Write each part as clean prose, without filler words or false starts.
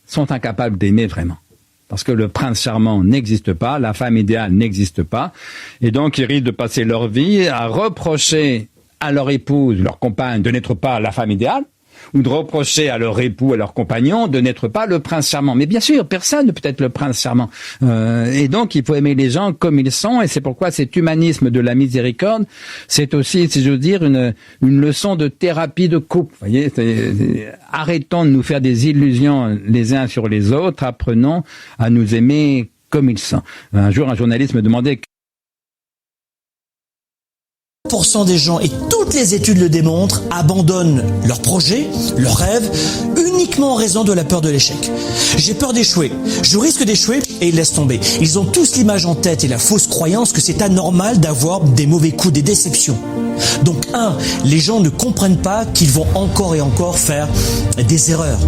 sont incapables d'aimer vraiment. Parce que le prince charmant n'existe pas, la femme idéale n'existe pas, et donc ils risquent de passer leur vie à reprocher à leur épouse, leur compagne, de n'être pas la femme idéale, ou de reprocher à leur époux, à leur compagnon, de n'être pas le prince charmant. Mais bien sûr, personne ne peut être le prince charmant. Et donc, il faut aimer les gens comme ils sont, et c'est pourquoi cet humanisme de la miséricorde, c'est aussi, si je veux dire, une leçon de thérapie de couple. Vous voyez, arrêtons de nous faire des illusions les uns sur les autres, apprenons à nous aimer comme ils sont. Un jour, un journaliste me demandait... % des gens, et toutes les études le démontrent, abandonnent leurs projets, leurs rêves, uniquement en raison de la peur de l'échec. J'ai peur d'échouer, je risque d'échouer, et ils laissent tomber. Ils ont tous l'image en tête et la fausse croyance que c'est anormal d'avoir des mauvais coups, des déceptions. Donc les gens ne comprennent pas qu'ils vont encore et encore faire des erreurs.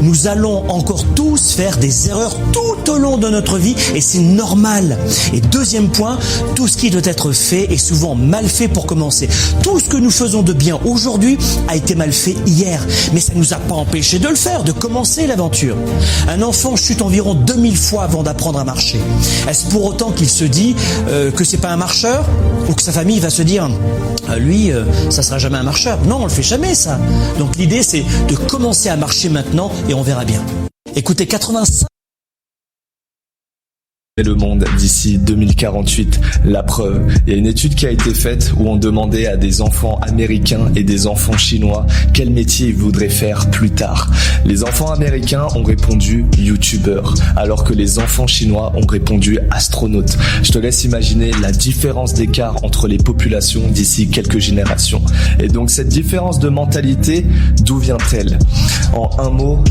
Nous allons encore tous faire des erreurs tout au long de notre vie, et c'est normal. Et deuxième point, tout ce qui doit être fait est souvent mal fait pour commencer. Tout ce que nous faisons de bien aujourd'hui a été mal fait hier, mais ça ne nous a pas empêché de le faire, de commencer l'aventure. Un enfant chute environ 2000 fois avant d'apprendre à marcher. Est-ce pour autant qu'il se dit que c'est pas un marcheur, ou que sa famille va se dire lui, ça sera jamais un marcheur? Non, on le fait jamais ça. Donc l'idée, c'est de commencer à marcher maintenant, et on verra bien. Écoutez, 85 le monde d'ici 2048. La preuve, il y a une étude qui a été faite où on demandait à des enfants américains et des enfants chinois quel métier ils voudraient faire plus tard. Les enfants américains ont répondu youtubeur, alors que les enfants chinois ont répondu astronaute. Je te laisse imaginer la différence d'écart entre les populations d'ici quelques générations. Et donc cette différence de mentalité, d'où vient-elle? En un mot,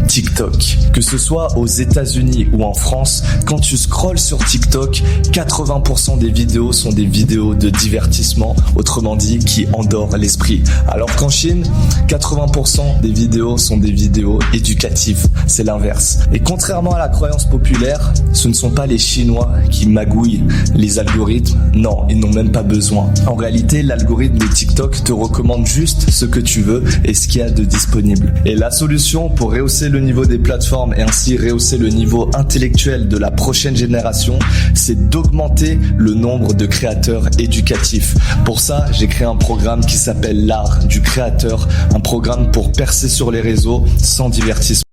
TikTok. Que ce soit aux États-Unis ou en France, quand tu scrolles sur TikTok, 80% des vidéos sont des vidéos de divertissement, autrement dit qui endort l'esprit. Alors qu'en Chine, 80% des vidéos sont des vidéos éducatives. C'est l'inverse. Et contrairement à la croyance populaire, ce ne sont pas les Chinois qui magouillent les algorithmes. Non, ils n'ont même pas besoin. En réalité, l'algorithme de TikTok te recommande juste ce que tu veux et ce qu'il y a de disponible. Et la solution pour rehausser le niveau des plateformes et ainsi rehausser le niveau intellectuel de la prochaine génération, c'est d'augmenter le nombre de créateurs éducatifs. Pour ça, j'ai créé un programme qui s'appelle l'art du créateur, un programme pour percer sur les réseaux sans divertissement.